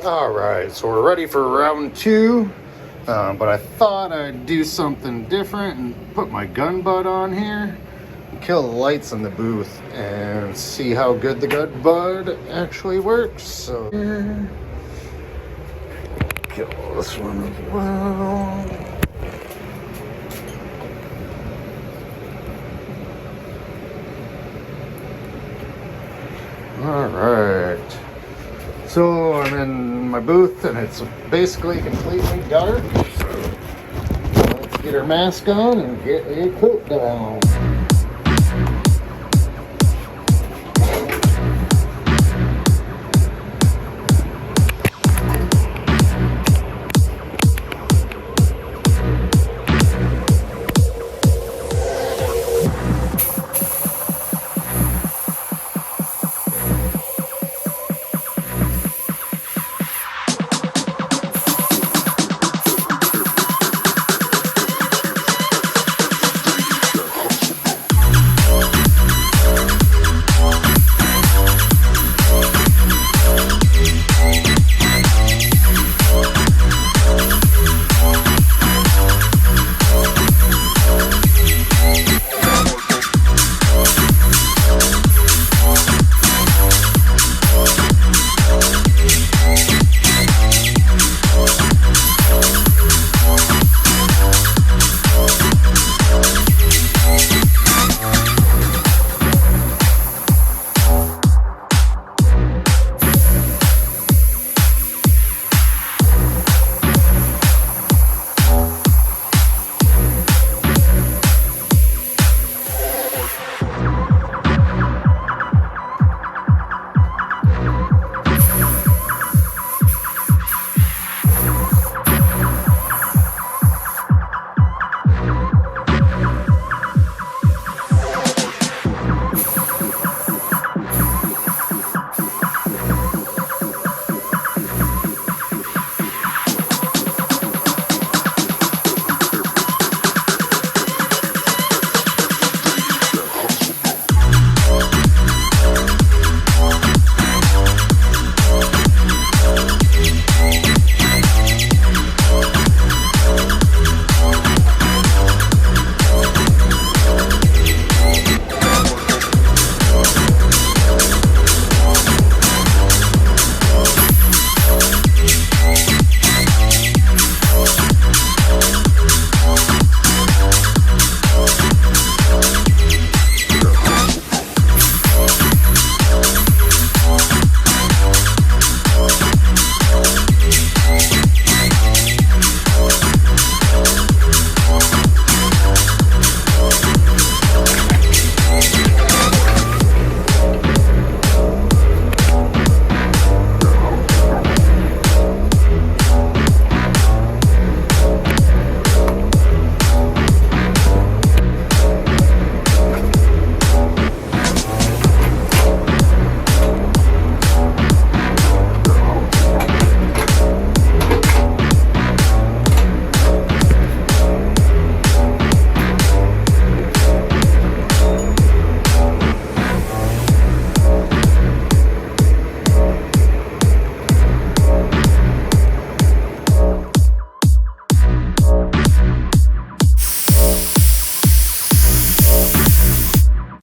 Alright, so we're ready for round 2, but I thought I'd do something different and put my Gunbudd on here, and kill the lights in the booth, and see how good the Gunbudd actually works. So here, kill this one as well. Alright. So I'm in my booth and it's basically completely dark. So let's get our mask on and get a coat down.